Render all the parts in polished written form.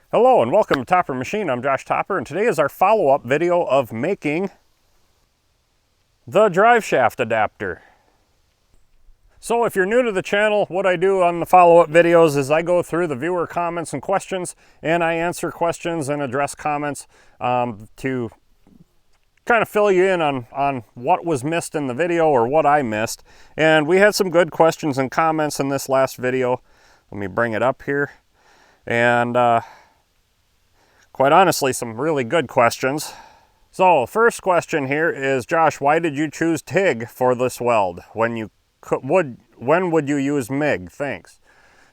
Hello and welcome to Topper Machine. I'm Josh Topper, and today is our follow-up video of making the Driveshaft adapter. So if you're new to the channel, what I do on the follow-up videos is I go through the viewer comments and questions, and I answer questions and address comments to kind of fill you in on what was missed in the video or what I missed. And we had some good questions and comments in this last video. Let me bring it up here. And quite honestly, some really good questions. So first question here is, Josh, why did you choose TIG for this weld when would you use MIG? Thanks.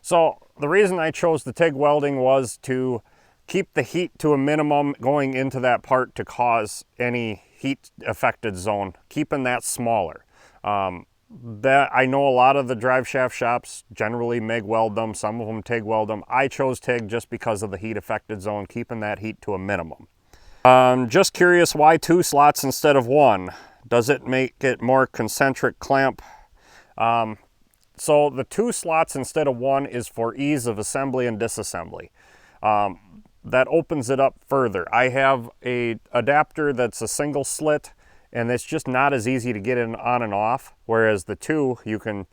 So the reason I chose the TIG welding was to keep the heat to a minimum going into that part to cause any heat affected zone, keeping that smaller. That I know a lot of the drive shaft shops generally MIG weld them, some of them TIG weld them. I chose TIG just because of the heat affected zone, keeping that heat to a minimum. Just curious, why 2 slots instead of 1? Does it make it more concentric clamp? So the 2 slots instead of 1 is for ease of assembly and disassembly. That opens it up further. I have a adapter that's a single slit, and it's just not as easy to get it on and off, whereas the 2, you can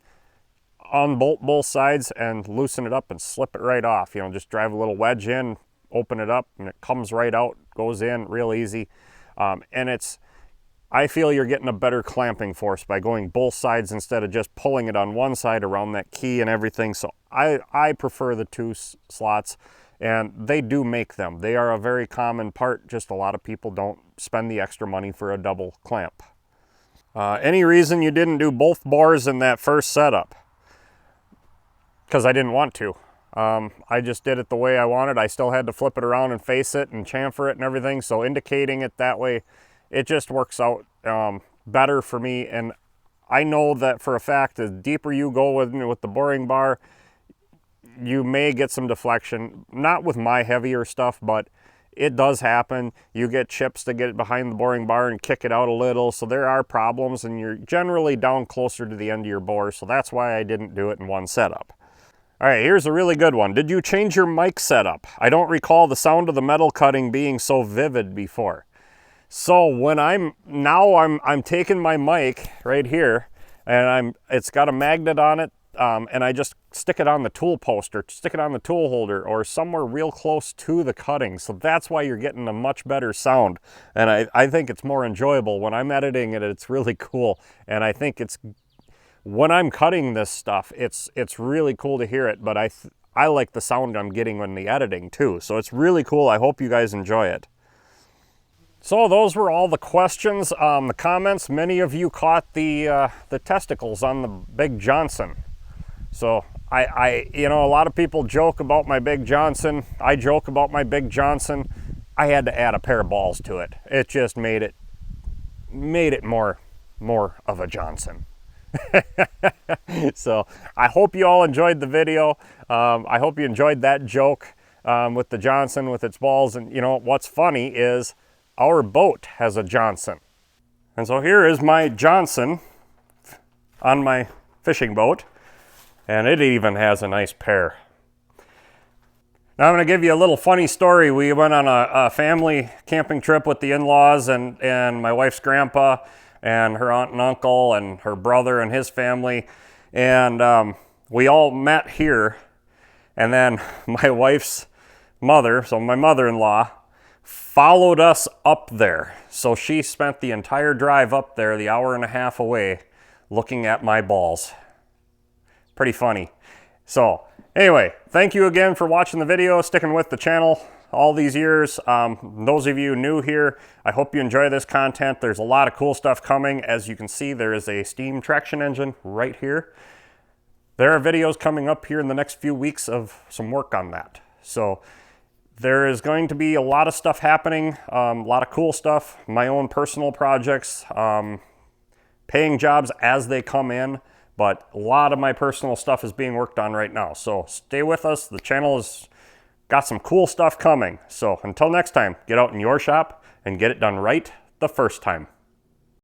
unbolt both sides and loosen it up and slip it right off. You know, just drive a little wedge in, open it up, and it comes right out, goes in real easy. And I feel you're getting a better clamping force by going both sides instead of just pulling it on one side around that key and everything. So I prefer the 2 slots. And they do make them. They are a very common part, just a lot of people don't spend the extra money for a double clamp. Any reason you didn't do both bores in that first setup? Because I didn't want to. I just did it the way I wanted. I still had to flip it around and face it and chamfer it and everything, so indicating it that way, it just works out better for me. And I know that for a fact, the deeper you go with the boring bar, you may get some deflection, not with my heavier stuff, but it does happen. You get chips to get it behind the boring bar and kick it out a little, so there are problems, and you're generally down closer to the end of your bore, so that's why I didn't do it in one setup. All right, here's a really good one. Did you change your mic setup? I don't recall the sound of the metal cutting being so vivid before. So when I'm taking my mic right here, and it's got a magnet on it, and I just stick it on the tool post or stick it on the tool holder or somewhere real close to the cutting. So that's why you're getting a much better sound. And I think it's more enjoyable when I'm editing it. It's really cool. And I think when I'm cutting this stuff, it's really cool to hear it. But I like the sound I'm getting when the editing too. So it's really cool. I hope you guys enjoy it. So those were all the questions, the comments. Many of you caught the testicles on the Big Johnson. So you know, a lot of people joke about my Big Johnson. I joke about my Big Johnson. I had to add a pair of balls to it. It just made it more of a Johnson. So I hope you all enjoyed the video. I hope you enjoyed that joke with the Johnson with its balls. And you know, what's funny is our boat has a Johnson. And so here is my Johnson on my fishing boat. And it even has a nice pair. Now I'm going to give you a little funny story. We went on a family camping trip with the in-laws and my wife's grandpa and her aunt and uncle and her brother and his family. And we all met here. And then my wife's mother, so my mother-in-law, followed us up there. So she spent the entire drive up there, the hour and a half away, looking at my balls. Pretty funny. So anyway, thank you again for watching the video, sticking with the channel all these years. Those of you new here, I hope you enjoy this content. There's a lot of cool stuff coming. As you can see, there is a steam traction engine right here. There are videos coming up here in the next few weeks of some work on that. So there is going to be a lot of stuff happening, a lot of cool stuff, my own personal projects, paying jobs as they come in. But a lot of my personal stuff is being worked on right now. So stay with us. The channel has got some cool stuff coming. So until next time, get out in your shop and get it done right the first time.